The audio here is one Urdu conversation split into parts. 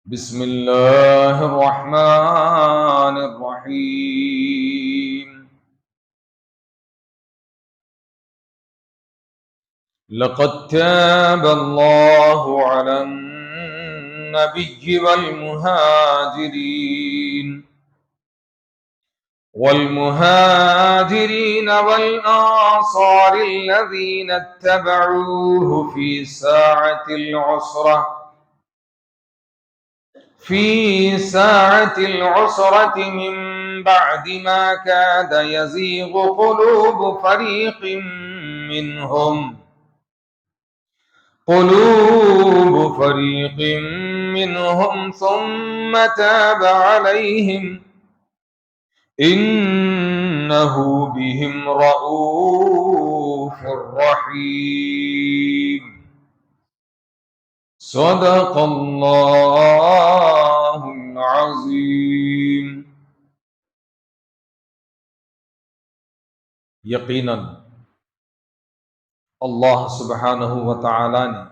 بسم الله الرحمن الرحيم. لقد تاب الله على النبي والمهاجرين والأنصار الذين اتبعوه في ساعة العسرة من بعد ما كاد يزيغ قلوب فريق منهم ثم تاب عليهم إنه بهم رؤوف رحيم. صدق اللہ العظیم. یقیناً اللہ سبحانہ و تعالی نے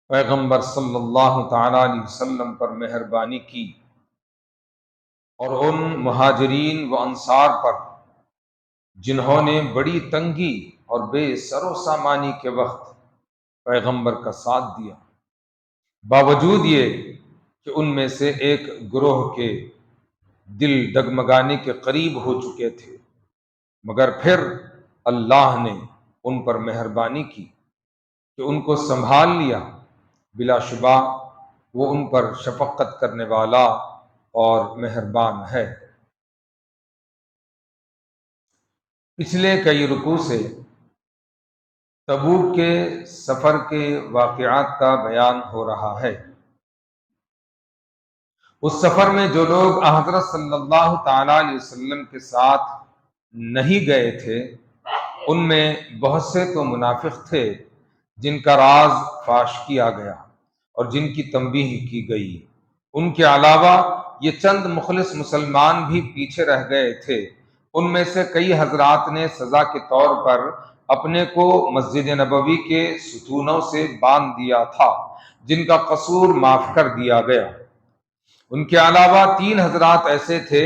پیغمبر صلی اللہ تعالی علیہ وسلم پر مہربانی کی اور ان مہاجرین و انصار پر جنہوں نے بڑی تنگی اور بے سر و سامانی کے وقت پیغمبر کا ساتھ دیا، باوجود یہ کہ ان میں سے ایک گروہ کے دل ڈگمگانے کے قریب ہو چکے تھے، مگر پھر اللہ نے ان پر مہربانی کی کہ ان کو سنبھال لیا. بلا شبہ وہ ان پر شفقت کرنے والا اور مہربان ہے. پچھلے کئی رکوع سے تبوک کے سفر کے واقعات کا بیان ہو رہا ہے. اس سفر میں جو لوگ حضرت صلی اللہ تعالی علیہ وسلم کے ساتھ نہیں گئے تھے ان میں بہت سے تو منافق تھے جن کا راز فاش کیا گیا اور جن کی تنبیہ کی گئی. ان کے علاوہ یہ چند مخلص مسلمان بھی پیچھے رہ گئے تھے. ان میں سے کئی حضرات نے سزا کے طور پر اپنے کو مسجد نبوی کے ستونوں سے باندھ دیا تھا، جن کا قصور معاف کر دیا گیا. ان کے علاوہ 3 حضرات ایسے تھے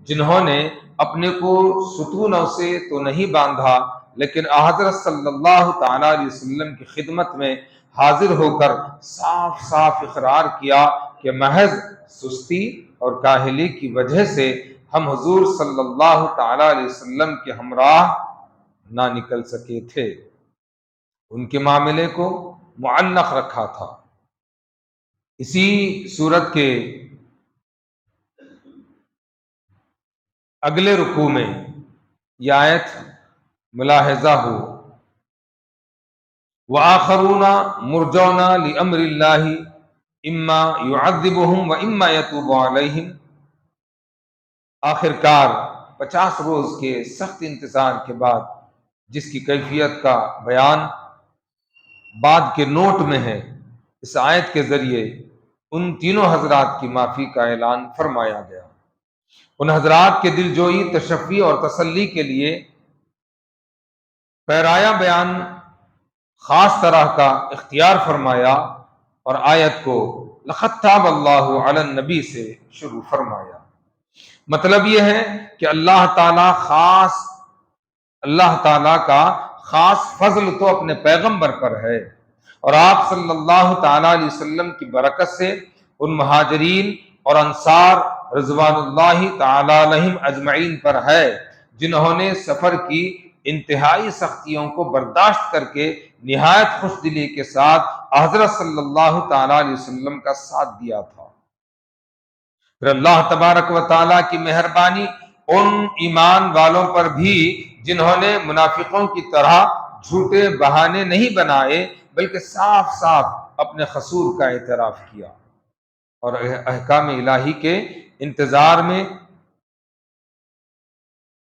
جنہوں نے اپنے کو ستونوں سے تو نہیں باندھا، لیکن حضرت صلی اللہ تعالی علیہ وسلم کی خدمت میں حاضر ہو کر صاف صاف اقرار کیا کہ محض سستی اور کاہلی کی وجہ سے ہم حضور صلی اللہ تعالی علیہ وسلم کے ہمراہ نہ نکل سکے تھے. ان کے معاملے کو معلق رکھا تھا. اسی صورت کے اگلے رکوع میں یہ آیت ملاحظہ ہو، وآخرون مرجون لامر اللہ اما يعذبهم واما يتوب علیہم. آخر کار 50 روز کے سخت انتظار کے بعد جس کی کیفیت کا بیان بعد کے نوٹ میں ہے، اس آیت کے ذریعے ان تینوں حضرات کی معافی کا اعلان فرمایا گیا. ان حضرات کے دل جوئی، تشفی اور تسلی کے لیے پیرایا بیان خاص طرح کا اختیار فرمایا اور آیت کو لقد تاب اللہ علی النبی سے شروع فرمایا. مطلب یہ ہے کہ اللہ تعالی کا خاص فضل تو اپنے پیغمبر پر ہے اور آپ صلی اللہ تعالی علیہ وسلم کی برکت سے ان مہاجرین اور انصار رضوان اللہ تعالی علیہم اجمعین پر ہے جنہوں نے سفر کی انتہائی سختیوں کو برداشت کر کے نہایت خوش دلی کے ساتھ حضرت صلی اللہ تعالی علیہ وسلم کا ساتھ دیا تھا. پھر اللہ تبارک و تعالی کی مہربانی ان ایمان والوں پر بھی جنہوں نے منافقوں کی طرح جھوٹے بہانے نہیں بنائے بلکہ صاف صاف اپنے قصور کا اعتراف کیا اور احکام الہی کے انتظار میں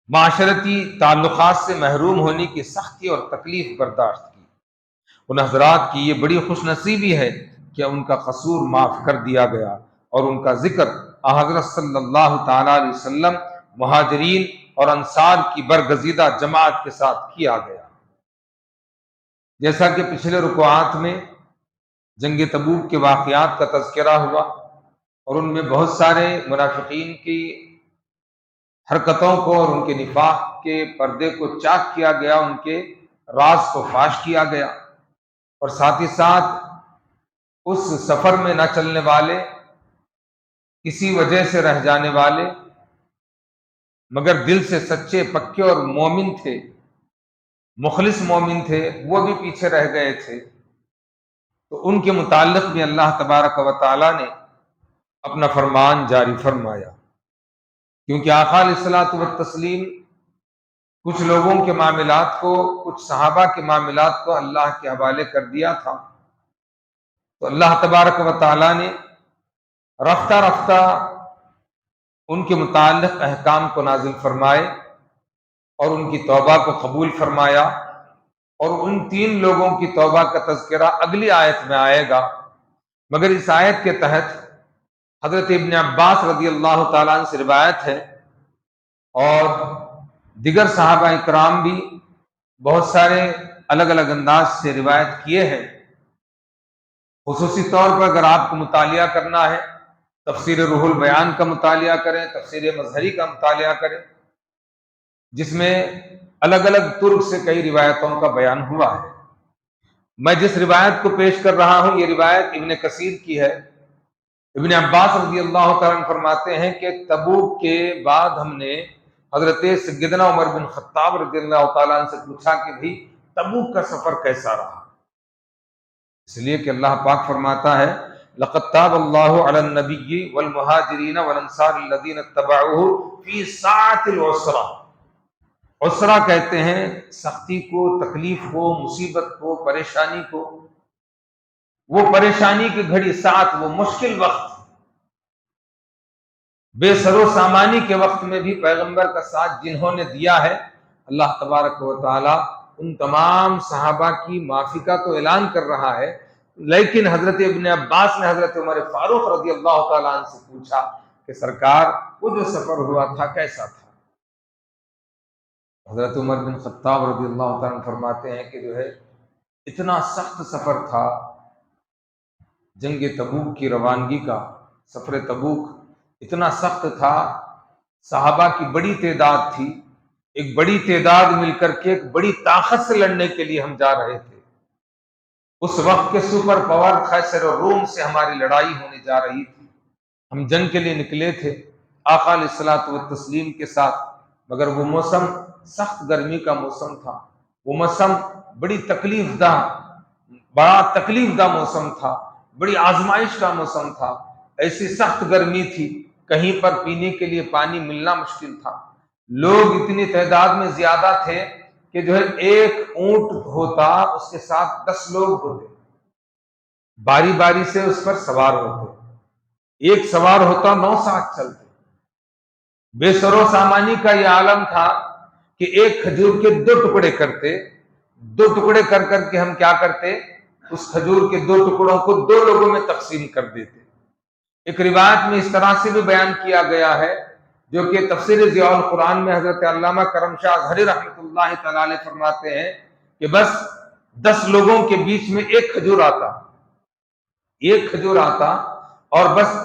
معاشرتی تعلقات سے محروم ہونے کی سختی اور تکلیف برداشت کی. ان حضرات کی یہ بڑی خوش نصیبی ہے کہ ان کا قصور معاف کر دیا گیا اور ان کا ذکر حضرت صلی اللہ تعالی علیہ وسلم، مہاجرین اور انصار کی برگزیدہ جماعت کے ساتھ کیا گیا. جیسا کہ پچھلے رکوعات میں جنگ تبوک کے واقعات کا تذکرہ ہوا اور ان میں بہت سارے منافقین کی حرکتوں کو اور ان کے نفاق کے پردے کو چاک کیا گیا، ان کے راز کو فاش کیا گیا، اور ساتھ ہی ساتھ اس سفر میں نہ چلنے والے، کسی وجہ سے رہ جانے والے مگر دل سے سچے پکے اور مومن تھے، مخلص مومن تھے، وہ بھی پیچھے رہ گئے تھے، تو ان کے متعلق بھی اللہ تبارک و تعالی نے اپنا فرمان جاری فرمایا، کیونکہ آقا علیہ الصلوۃ والتسلیم کچھ لوگوں کے معاملات کو، کچھ صحابہ کے معاملات کو اللہ کے حوالے کر دیا تھا، تو اللہ تبارک و تعالی نے رفتہ رفتہ ان کے متعلق احکام کو نازل فرمائے اور ان کی توبہ کو قبول فرمایا، اور ان 3 لوگوں کی توبہ کا تذکرہ اگلی آیت میں آئے گا، مگر اس آیت کے تحت حضرت ابن عباس رضی اللہ تعالیٰ عنہ سے روایت ہے اور دیگر صحابہ اکرام بھی بہت سارے الگ الگ انداز سے روایت کیے ہیں۔ خصوصی طور پر اگر آپ کو مطالعہ کرنا ہے، تفسیر روح البیان کا مطالعہ کریں، تفسیر مظہری کا مطالعہ کریں، جس میں الگ الگ طرق سے کئی روایتوں کا بیان ہوا ہے۔ میں جس روایت کو پیش کر رہا ہوں یہ روایت ابن کثیر کی ہے۔ ابن عباس رضی اللہ تعالیٰ عنہ فرماتے ہیں کہ تبوک کے بعد ہم نے حضرت سیدنا عمر بن خطاب رضی اللہ تعالیٰ عنہ سے پوچھا کہ بھئی تبوک کا سفر کیسا رہا، اس لیے کہ اللہ پاک فرماتا ہے لقد تاب اللہ علی النبی والمہاجرین والانصار الذین اتبعوہ فی ساعۃ العسرہ۔ عسرہ کہتے ہیں سختی کو، تکلیف کو، مصیبت کو، پریشانی کو، وہ پریشانی کی گھڑی، ساعت، وہ مشکل وقت، بے سر و سامانی کے وقت میں بھی پیغمبر کا ساتھ جنہوں نے دیا ہے، اللہ تبارک و تعالی ان تمام صحابہ کی معافی کا تو اعلان کر رہا ہے، لیکن حضرت ابن عباس نے حضرت عمر فاروق رضی اللہ تعالیٰ عنہ سے پوچھا کہ سرکار وہ جو سفر ہوا تھا کیسا تھا؟ حضرت عمر بن خطاب رضی اللہ تعالیٰ عنہ فرماتے ہیں کہ جو ہے اتنا سخت سفر تھا، جنگ تبوک کی روانگی کا سفر تبوک اتنا سخت تھا، صحابہ کی بڑی تعداد تھی، ایک بڑی تعداد مل کر کے ایک بڑی طاقت سے لڑنے کے لیے ہم جا رہے تھے۔ اس وقت کے سپر پاور قیصر اور روم سے ہماری لڑائی ہونے جا رہی تھی، ہم جنگ کے لیے نکلے تھے آقا علیہ الصلوۃ والتسلیم کے ساتھ، مگر وہ موسم سخت گرمی کا موسم تھا، وہ موسم بڑا تکلیف دہ موسم تھا، بڑی آزمائش کا موسم تھا، ایسی سخت گرمی تھی، کہیں پر پینے کے لیے پانی ملنا مشکل تھا، لوگ اتنی تعداد میں زیادہ تھے کہ جو ہے ایک اونٹ ہوتا اس کے ساتھ 10 لوگ ہوتے، باری باری سے اس پر سوار ہوتے، ایک سوار ہوتا 9 ساتھ چلتے، بے سر و سامانی کا یہ عالم تھا کہ ایک کھجور کے 2 ٹکڑے کرتے، 2 ٹکڑے کر کر کے ہم کیا کرتے، اس کھجور کے 2 ٹکڑوں کو 2 لوگوں میں تقسیم کر دیتے۔ ایک روایت میں اس طرح سے بھی بیان کیا گیا ہے جو کہ تفسیر ضیاء القرآن میں حضرت علامہ کرم شاہ اظہری رحمۃ اللہ تعالی علیہ فرماتے ہیں کہ بس 10 لوگوں کے بیچ میں ایک کھجور آتا اور بس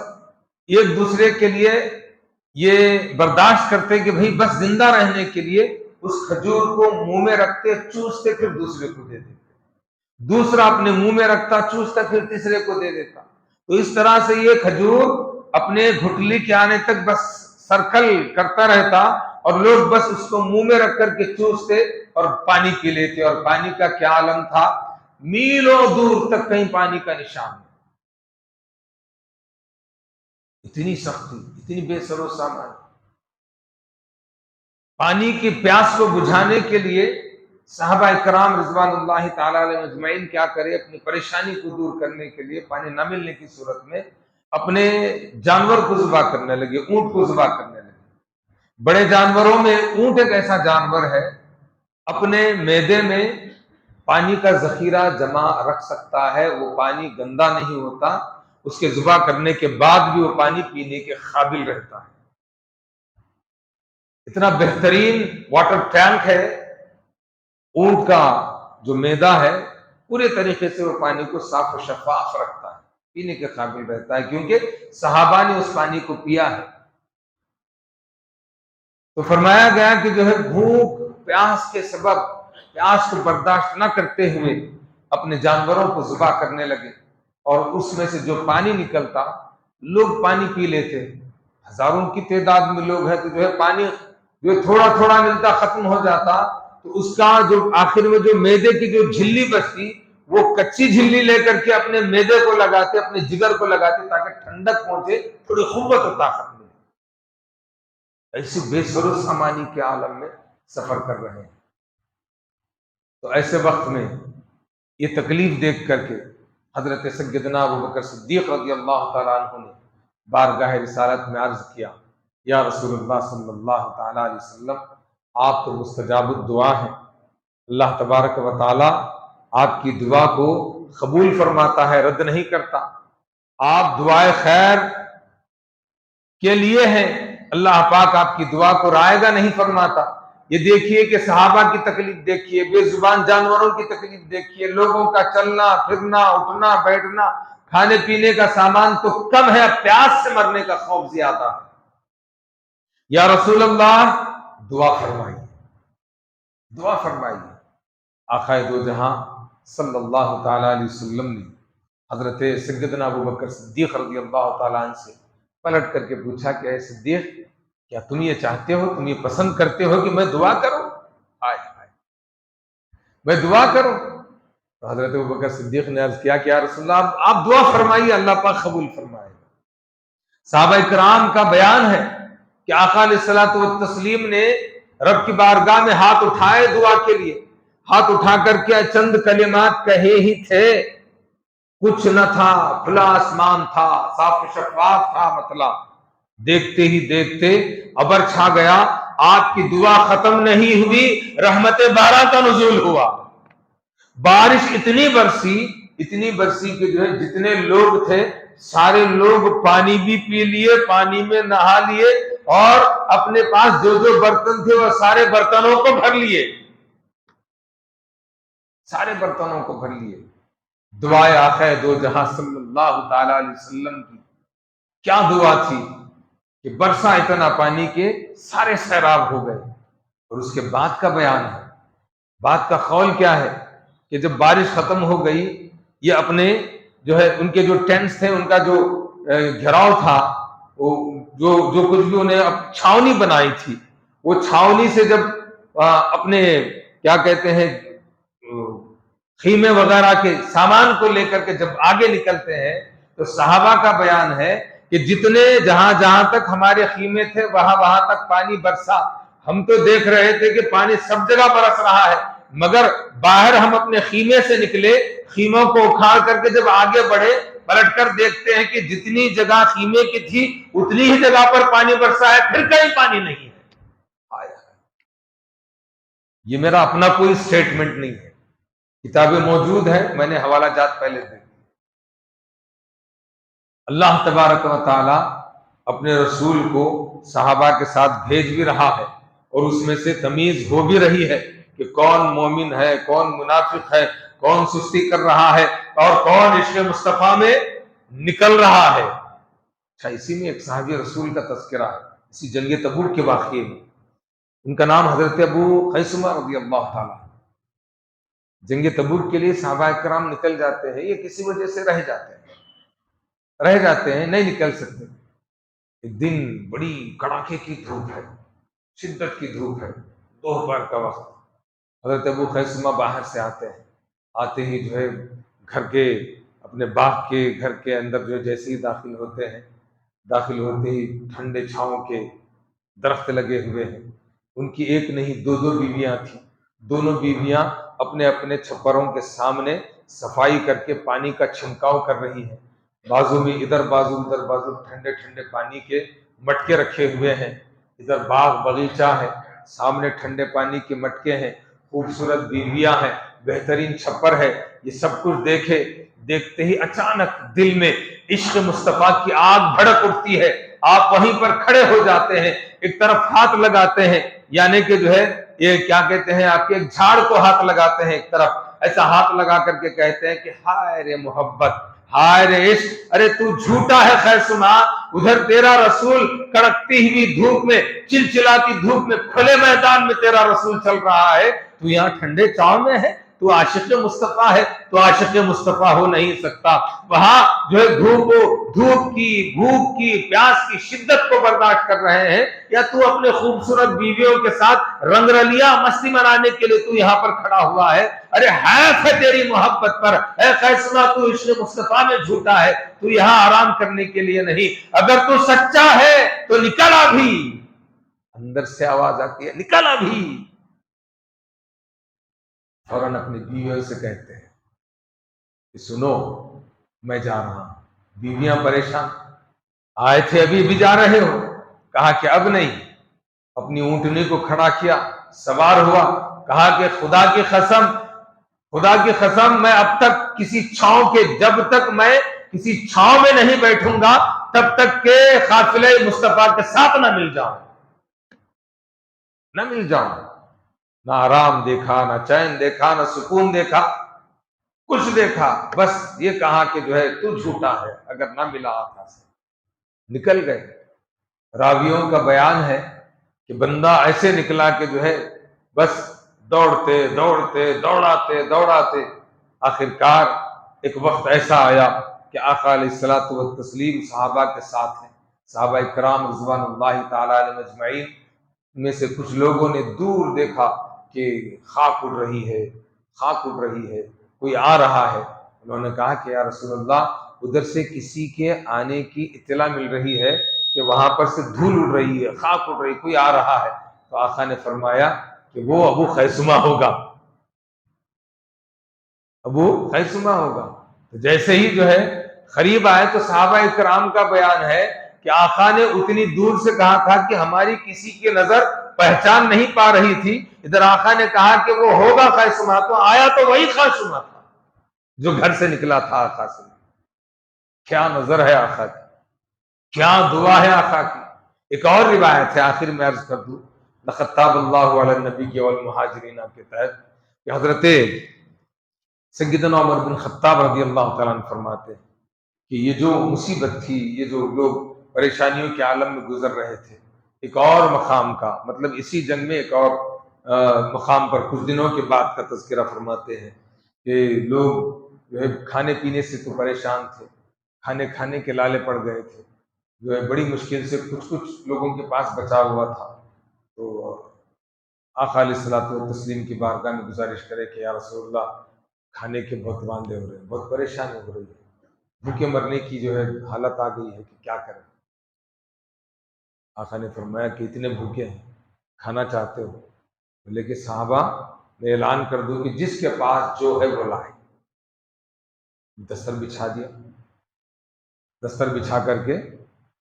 ایک دوسرے کے لیے یہ برداشت کرتے کہ بھئی بس زندہ رہنے کے لیے اس کھجور کو منہ میں رکھتے، چوستے، پھر دوسرے کو دے دیتے، دوسرا اپنے منہ میں رکھتا، چوستا، پھر تیسرے کو دے دیتا، تو اس طرح سے یہ کھجور اپنے گھٹلی کے آنے تک بس سرکل کرتا رہتا اور لوگ بس اس کو منہ میں رکھ کر کے چوستے اور پانی پی لیتے، اور پانی کا کیا عالم تھا، میلوں دور تک کہیں پانی کا نشان نہیں، اتنی سختی، اتنی بے سر و سامان۔ پانی کی پیاس کو بجھانے کے لیے صحابہ اکرام رضوان اللہ تعالی علیہ اجمعین کیا کرے، اپنی پریشانی کو دور کرنے کے لیے پانی نہ ملنے کی صورت میں اپنے جانور کو ذبح کرنے لگے، اونٹ کو ذبح کرنے لگے۔ بڑے جانوروں میں اونٹ ایک ایسا جانور ہے اپنے معدے میں پانی کا ذخیرہ جمع رکھ سکتا ہے، وہ پانی گندا نہیں ہوتا، اس کے ذبح کرنے کے بعد بھی وہ پانی پینے کے قابل رہتا ہے، اتنا بہترین واٹر ٹینک ہے اونٹ کا جو معدہ ہے، پورے طریقے سے وہ پانی کو صاف و شفاف رکھتا ہے، پینے کے قابل رہتا ہے، کیونکہ صحابہ نے اس پانی کو پیا ہے۔ تو فرمایا گیا کہ جو ہے بھوک پیاس کے سبب پیاس کو برداشت نہ کرتے ہوئے اپنے جانوروں کو ذبح کرنے لگے، اور اس میں سے جو پانی نکلتا لوگ پانی پی لیتے، ہزاروں کی تعداد میں لوگ ہیں، تو جو ہے پانی جو تھوڑا تھوڑا ملتا ختم ہو جاتا، تو اس کا جو آخر میں جو معدے کی جو جھلی بچتی وہ کچی جھلی لے کر کے اپنے معدے کو لگاتے، اپنے جگر کو لگاتے، تاکہ ٹھنڈک پہنچے، تھوڑی قوت و طاقت ملے۔ ایسی بے سر و سامانی کے عالم میں سفر کر رہے ہیں، تو ایسے وقت میں یہ تکلیف دیکھ کر کے حضرت سیدنا ابوبکر صدیق رضی اللہ تعالیٰ عنہ نے بارگاہ رسالت میں عرض کیا، یا رسول اللہ صلی اللہ تعالیٰ علیہ وسلم، آپ تو مستجاب الدعا ہیں، اللہ تبارک و تعالیٰ آپ کی دعا کو قبول فرماتا ہے، رد نہیں کرتا، آپ دعائے خیر کے لیے ہیں، اللہ پاک آپ کی دعا کو رائے گا نہیں فرماتا۔ یہ دیکھیے کہ صحابہ کی تکلیف دیکھیے، بے زبان جانوروں کی تکلیف دیکھیے، لوگوں کا چلنا پھرنا اٹھنا بیٹھنا، کھانے پینے کا سامان تو کم ہے، پیاس سے مرنے کا خوف زیادہ ہے۔ یا رسول اللہ دعا فرمائیے، دعا فرمائیے۔ آقائے دو جہاں صلی اللہ تعالیٰ علیہ وسلم نے حضرت سیدنا ابوبکر صدیق رضی اللہ تعالیٰ عنہ سے پلٹ کر کے پوچھا کہ اے صدیق، کیا تم یہ چاہتے ہو، تم یہ پسند کرتے ہو کہ میں دعا کروں؟ میں دعا کروں؟ تو حضرت ابوبکر صدیق نے عرض کیا کہ یا رسول اللہ آپ دعا فرمائیے، اللہ پاک قبول فرمائے گا۔ صحابہ کرام کا بیان ہے کہ آقا علیہ الصلوۃ والتسلیم نے رب کی بارگاہ میں ہاتھ اٹھائے دعا کے لیے، ہاتھ اٹھا کر کے چند کلمات کہے ہی تھے، کچھ نہ تھا، کھلا آسمان تھا، صاف و شفاف تھا، مطلع دیکھتے ہی دیکھتے ابر چھا گیا، آپ کی دعا ختم نہیں ہوئی، رحمت بارہ کا نزول ہوا، بارش اتنی برسی کہ جو ہے جتنے لوگ تھے سارے لوگ پانی بھی پی لیے، پانی میں نہا لیے، اور اپنے پاس جو جو برتن تھے وہ سارے برتنوں کو بھر لیے، سارے برتنوں کو بھر لیے۔ دعائے آقا دو جہاں صلی اللہ تعالی علیہ وسلم کی کیا دعا تھی کہ برسا اتنا پانی کے سارے سیراب ہو گئے۔ اور اس کے بعد کا بیان ہے، بعد کا قول کیا ہے کہ جب بارش ختم ہو گئی، یہ اپنے جو ہے ان کے جو ٹینٹس تھے، ان کا جو گھیراؤ تھا، وہ جو کچھ بھی انہیں چھاونی بنائی تھی، وہ چھاونی سے جب اپنے کیا کہتے ہیں خیمے وغیرہ کے سامان کو لے کر کے جب آگے نکلتے ہیں، تو صحابہ کا بیان ہے کہ جتنے جہاں تک ہمارے خیمے تھے وہاں تک پانی برسا، ہم تو دیکھ رہے تھے کہ پانی سب جگہ برس رہا ہے، مگر باہر ہم اپنے خیمے سے نکلے، خیموں کو اکھاڑ کر کے جب آگے بڑھے، پلٹ کر دیکھتے ہیں کہ جتنی جگہ خیمے کی تھی اتنی ہی جگہ پر پانی برسا ہے، پھر کہیں پانی نہیں ہے۔ یہ میرا اپنا کوئی سٹیٹمنٹ نہیں ہے، کتابیں موجود ہیں، میں نے حوالہ جات پہلے دے دی۔ اللہ تبارک و تعالی اپنے رسول کو صحابہ کے ساتھ بھیج بھی رہا ہے، اور اس میں سے تمیز ہو بھی رہی ہے کہ کون مومن ہے، کون منافق ہے، کون سستی کر رہا ہے، اور کون عشق مصطفیٰ میں نکل رہا ہے۔ اچھا، اسی میں ایک صحابی رسول کا تذکرہ ہے، اسی جنگ تبوک کے واقعے میں، ان کا نام حضرت ابو خیثمہ رضی اللہ تعالیٰ۔ جنگ تبوک کے لیے صحابہ کرام نکل جاتے ہیں، یہ کسی وجہ سے رہ جاتے ہیں، نہیں نکل سکتے۔ ایک دن بڑی کڑاکے کی دھوپ ہے، شدت کی دھوپ ہے، دوپہر کا وقت، حضرت ابو خیثمہ باہر سے آتے ہی جو ہے گھر کے اپنے باغ کے گھر کے اندر جو جیسے ہی داخل ہوتے ہی ٹھنڈے چھاؤں کے درخت لگے ہوئے ہیں، ان کی ایک نہیں دو بیویاں تھیں، دونوں بیویاں اپنے اپنے چھپروں کے سامنے صفائی کر کے پانی کا چھنکاؤ کر رہی ہیں، بازو میں ادھر بازو ادھر بازو ٹھنڈے ٹھنڈے پانی کے مٹکے رکھے ہوئے ہیں، ادھر باغ باغیچہ ہے، سامنے ٹھنڈے پانی کے مٹکے ہیں، خوبصورت بیویاں ہیں، بہترین چھپر ہے۔ یہ سب کچھ دیکھتے ہی اچانک دل میں عشق مصطفیٰ کی آگ بھڑک اٹھتی ہے، آپ وہیں پر کھڑے ہو جاتے ہیں، ایک طرف ہاتھ لگاتے ہیں، یعنی کہ جو ہے یہ کیا کہتے ہیں آپ کے ایک جھاڑ کو ہاتھ لگاتے ہیں ایک طرف، ایسا ہاتھ لگا کر کے کہتے ہیں کہ ہائے رے محبت، ہائے رے عشق، ارے تو جھوٹا ہے خیسما، ادھر تیرا رسول کڑکتی ہوئی دھوپ میں، چلچلاتی دھوپ میں، کھلے میدان میں تیرا رسول چل رہا ہے، تو یہاں ٹھنڈے چاؤ میں ہے، تو عاشق مصطفیٰ ہے، تو عاشق مصطفیٰ ہو نہیں سکتا۔ وہاں جو ہے دھوپ کی، بھوک کی، پیاس کی شدت کو برداشت کر رہے ہیں، یا تو اپنے خوبصورت بیویوں کے ساتھ رنگ رلیا مستی منانے کے لیے تو یہاں پر کھڑا ہوا ہے؟ ارے حیف ہے تیری محبت پر، اے قیصرہ تو عشق مصطفیٰ میں جھوٹا ہے، تو یہاں آرام کرنے کے لیے نہیں، اگر تو سچا ہے تو نکل ابھی۔ اندر سے آواز آتی ہے نکل ابھی۔ فوراً اپنی بیویوں سے کہتے ہیں کہ سنو میں جا رہا ہوں۔ بیویاں پریشان، آئے تھے ابھی بھی جا رہے ہو؟ کہا کہ اب نہیں۔ اپنی اونٹنی کو کھڑا کیا، سوار ہوا، کہا کہ خدا کی قسم میں اب تک کسی چھاؤں کے، جب تک میں کسی چھاؤں میں نہیں بیٹھوں گا تب تک کہ قافلہ مصطفیٰ کے ساتھ نہ مل جاؤں، نہ آرام دیکھا، نہ چین دیکھا، نہ سکون دیکھا، کچھ دیکھا، بس یہ کہا کہ جو ہے تو جھوٹا ہے اگر نہ ملا آقا سے۔ نکل گئے۔ راویوں کا بیان ہے کہ بندہ ایسے نکلا کہ جو ہے بس دوڑاتے آخرکار ایک وقت ایسا آیا کہ آقا علیہ الصلوۃ والتسلیم صحابہ کے ساتھ ہیں۔ صحابہ کرام رضوان اللہ تعالی علیہم اجمعین میں سے کچھ لوگوں نے دور دیکھا کہ خاک اڑ رہی ہے، کوئی آ رہا ہے۔ انہوں نے کہا کہ یا رسول اللہ ادھر سے کسی کے آنے کی اطلاع مل رہی ہے کہ وہاں پر سے دھول اڑ رہی ہے، خاک اڑ رہی ہے، کوئی آ رہا ہے۔ تو آقا نے فرمایا کہ وہ ابو خیثمہ ہوگا۔ تو جیسے ہی جو ہے قریب آئے تو صحابہ کرام کا بیان ہے کہ آقا نے اتنی دور سے کہا تھا کہ ہماری کسی کی نظر پہچان نہیں پا رہی تھی، ادھر آقا نے کہا کہ وہ ہوگا خیثمہ، تو آیا تو وہی خیثمہ تھا جو گھر سے نکلا تھا آقا سے۔ کیا نظر ہے آقا کی، کیا دعا ہے آقا کی۔ ایک اور روایت ہے، آخر میں عرض کر دوں، لقد تاب اللہ علی النبی والمہاجرین کے تحت، کہ حضرت سیدنا عمر بن خطاب رضی اللہ تعالیٰ عنہ فرماتے ہیں کہ یہ جو مصیبت تھی، یہ جو لوگ پریشانیوں کے عالم میں گزر رہے تھے، ایک اور مقام کا، مطلب اسی جنگ میں ایک اور مقام پر کچھ دنوں کے بعد کا تذکرہ فرماتے ہیں کہ لوگ جو ہے کھانے پینے سے تو پریشان تھے، کھانے کے لالے پڑ گئے تھے، جو ہے بڑی مشکل سے کچھ لوگوں کے پاس بچا ہوا تھا۔ تو آقا علیہ الصلوۃ والتسلیم کی بارگاہ میں گزارش کرے کہ یا رسول اللہ کھانے کے بہت واندے ہو رہے ہیں، بہت پریشانی ہو رہی ہے، بھوکے مرنے کی جو ہے حالت آ گئی ہے کہ کیا کریں۔ آقا نے فرمایا کہ اتنے بھوکے ہیں، کھانا چاہتے ہو؟ بولے کہ صحابہ میں اعلان کر دوں کہ جس کے پاس جو ہے وہ لائے۔ دستر بچھا دیا، دستر بچھا کر کے،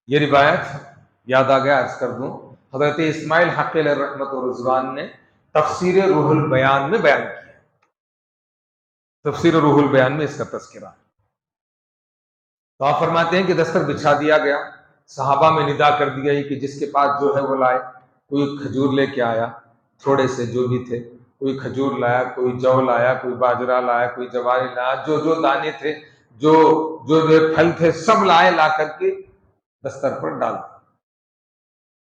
یہ روایت یاد آ گیا عرض کر دوں، حضرت اسماعیل حق علیہ رحمت و رضوان نے تفسیر روح البیان میں بیان کیا، تفسیر روح البیان میں اس کا تذکرہ ہے۔ تو آپ فرماتے ہیں کہ دستر بچھا دیا گیا، صحابہ میں ندا کر دی گئی کہ جس کے پاس جو ہے وہ لائے۔ کوئی کھجور لے کے آیا، تھوڑے سے جو بھی تھے، کوئی کھجور لایا، کوئی جو لایا، کوئی باجرہ لایا، کوئی جواری لایا، جو دانے تھے، جو پھل تھے، سب لائے، لا کر کے دستر پر ڈال دیا۔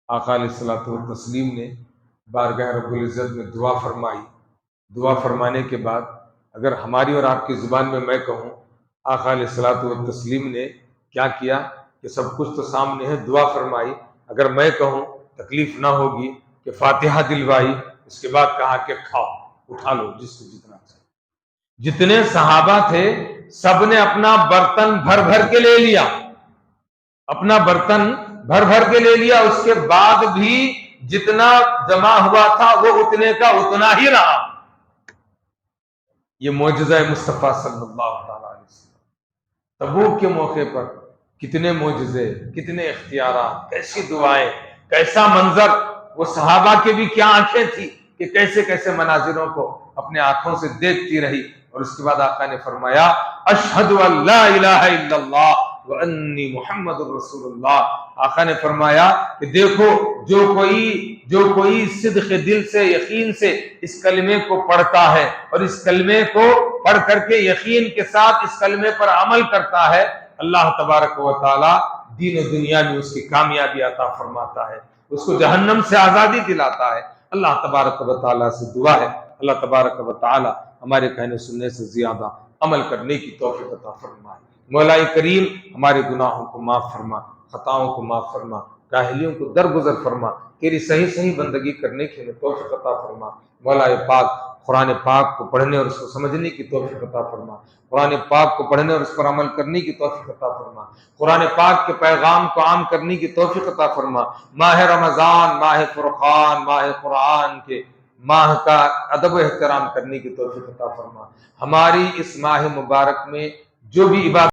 آقا علیہ الصلوۃ والتسلیم نے بارگاہ رب العزت میں دعا فرمائی۔ دعا فرمانے کے بعد اگر ہماری اور آپ کی زبان میں کہوں، آقا علیہ الصلوۃ والتسلیم نے کیا کیا کہ سب کچھ تو سامنے ہے، دعا فرمائی، اگر میں کہوں تکلیف نہ ہوگی کہ فاتحہ دلوائی، اس کے بعد کہا کہ کھاؤ، اٹھا لو جس کو جتنا چاہیے۔ جتنے صحابہ تھے سب نے اپنا برتن بھر بھر کے لے لیا، اپنا برتن بھر بھر کے لے لیا، اس کے بعد بھی جتنا جمع ہوا تھا وہ اتنے کا اتنا ہی رہا۔ یہ معجزہ مصطفیٰ صلی اللہ تعالیٰ علیہ وسلم۔ تبوک کے موقع پر کتنے معجزے، کتنے اختیارات، کیسی دعائیں، کیسا منظر۔ وہ صحابہ کے بھی کیا آنکھیں تھی کہ کیسے کیسے مناظروں کو اپنے آنکھوں سے دیکھتی رہی۔ اور اس کے بعد آقا نے فرمایا اشہد ان لا الہ الا اللہ وانی محمد الرسول اللہ۔ آقا نے فرمایا کہ دیکھو جو کوئی جو کوئی صدق دل سے یقین سے اس کلمے کو پڑھتا ہے اور اس کلمے کو پڑھ کر کے یقین کے ساتھ اس کلمے پر عمل کرتا ہے، اللہ تبارک و تعالی دین و دنیا میں اس کی کامیابی عطا فرماتا ہے، اس کو جہنم سے آزادی دلاتا ہے۔ اللہ تبارک و تعالی سے دعا ہے اللہ تبارک و تعالی ہمارے کہنے سننے سے زیادہ عمل کرنے کی توفیق عطا فرمائے۔ مولا کریم ہمارے گناہوں کو معاف فرما، خطاؤں کو معاف فرما، کاہلیوں کو درگزر فرما، تیری صحیح بندگی کرنے کی ہمیں توفیق عطا فرما۔ مولا پاک قرآن پاک کو پڑھنے اور اس کو سمجھنے کی توفیق عطا فرما، قرآن پاک کو پڑھنے اور اس پر عمل کرنے کی توفیق عطا فرما، قرآن پاک کے پیغام کو عام کرنے کی توفیق عطا فرما۔ ماہ رمضان، ماہ فرقان، ماہ قرآن کے ماہ کا ادب و احترام کرنے کی توفیق عطا فرما۔ ہماری اس ماہ مبارک میں جو بھی عبادت